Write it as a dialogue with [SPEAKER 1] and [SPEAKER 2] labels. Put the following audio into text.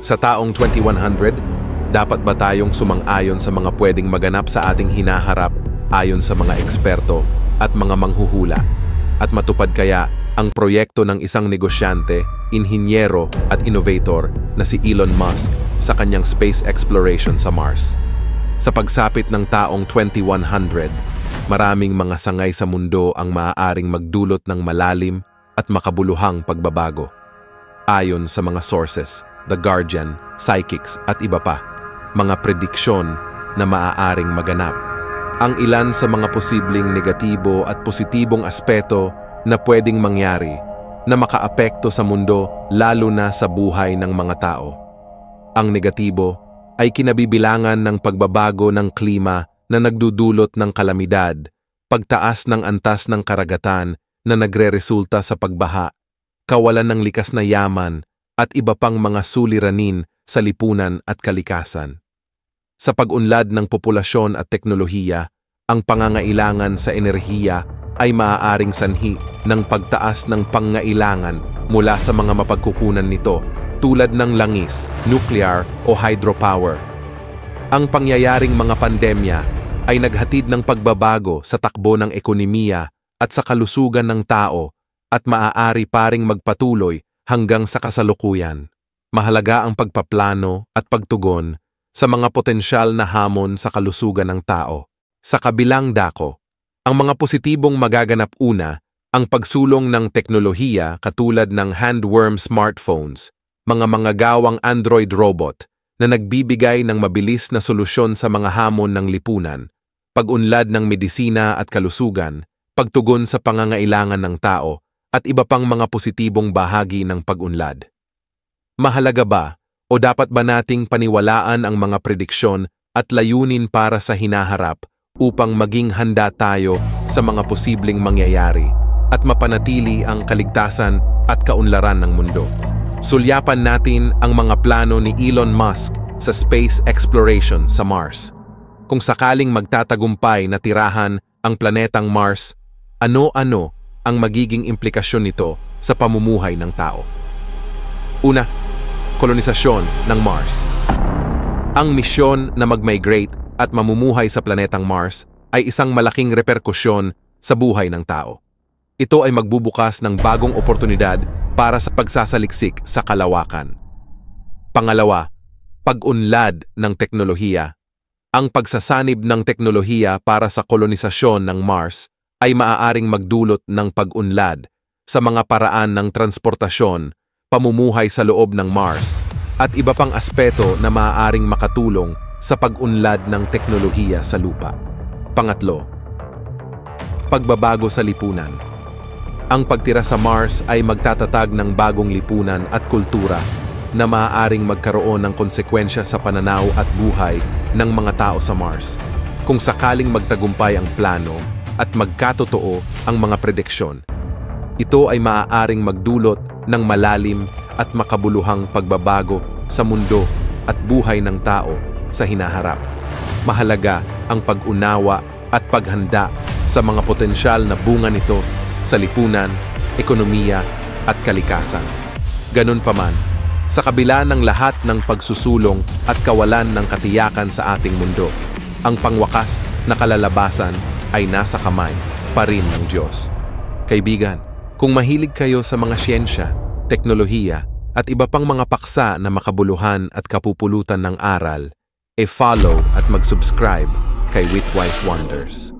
[SPEAKER 1] Sa taong 2100, dapat ba tayong sumang-ayon sa mga pwedeng maganap sa ating hinaharap ayon sa mga eksperto at mga manghuhula? At matupad kaya ang proyekto ng isang negosyante, inhinyero at innovator na si Elon Musk sa kanyang space exploration sa Mars? Sa pagsapit ng taong 2100, maraming mga sangay sa mundo ang maaaring magdulot ng malalim at makabuluhang pagbabago. Ayon sa mga sources, The Guardian, Psychics at iba pa, mga prediksyon na maaaring maganap. Ang ilan sa mga posibleng negatibo at positibong aspeto na pwedeng mangyari na makaapekto sa mundo lalo na sa buhay ng mga tao. Ang negatibo ay kinabibilangan ng pagbabago ng klima na nagdudulot ng kalamidad, pagtaas ng antas ng karagatan na nagreresulta sa pagbaha, kawalan ng likas na yaman at iba pang mga suliranin sa lipunan at kalikasan. Sa pag-unlad ng populasyon at teknolohiya, ang pangangailangan sa enerhiya ay maaaring sanhi ng pagtaas ng pangangailangan mula sa mga mapagkukunan nito tulad ng langis, nuclear o hydropower. Ang pangyayaring mga pandemya ay naghatid ng pagbabago sa takbo ng ekonomiya at sa kalusugan ng tao at maaari paring magpatuloy hanggang sa kasalukuyan. Mahalaga ang pagpaplano at pagtugon sa mga potensyal na hamon sa kalusugan ng tao. Sa kabilang dako, ang mga positibong magaganap una, ang pagsulong ng teknolohiya katulad ng handworm smartphones, mga gawang Android robot na nagbibigay ng mabilis na solusyon sa mga hamon ng lipunan, pag-unlad ng medisina at kalusugan, pagtugon sa pangangailangan ng tao, at iba pang mga positibong bahagi ng pag-unlad. Mahalaga ba o dapat ba nating paniwalaan ang mga prediksyon at layunin para sa hinaharap upang maging handa tayo sa mga posibleng mangyayari at mapanatili ang kaligtasan at kaunlaran ng mundo? Sulyapan natin ang mga plano ni Elon Musk sa space exploration sa Mars. Kung sakaling magtatagumpay na tirahan ang planetang Mars, ano-ano ang magiging implikasyon nito sa pamumuhay ng tao? Una, kolonisasyon ng Mars. Ang misyon na mag-migrate at mamumuhay sa planetang Mars ay isang malaking reperkusyon sa buhay ng tao. Ito ay magbubukas ng bagong oportunidad para sa pagsasaliksik sa kalawakan. Pangalawa, pag-unlad ng teknolohiya. Ang pagsasanib ng teknolohiya para sa kolonisasyon ng Mars ay maaaring magdulot ng pag-unlad sa mga paraan ng transportasyon, pamumuhay sa loob ng Mars, at iba pang aspeto na maaaring makatulong sa pag-unlad ng teknolohiya sa lupa. Pangatlo, pagbabago sa lipunan. Ang pagtira sa Mars ay magtatatag ng bagong lipunan at kultura na maaaring magkaroon ng konsekwensya sa pananaw at buhay ng mga tao sa Mars. Kung sakaling magtagumpay ang plano at magkatotoo ang mga prediksyon, ito ay maaaring magdulot ng malalim at makabuluhang pagbabago sa mundo at buhay ng tao sa hinaharap. Mahalaga ang pag-unawa at paghanda sa mga potensyal na bunga nito sa lipunan, ekonomiya at kalikasan. Ganun pa man, sa kabila ng lahat ng pagsusulong at kawalan ng katiyakan sa ating mundo, ang pangwakas na kalalabasan ay nasa kamay pa rin ng Diyos. Kaibigan, kung mahilig kayo sa mga siyensya, teknolohiya at iba pang mga paksa na makabuluhan at kapupulutan ng aral, follow at mag-subscribe kay Witwise Wonders.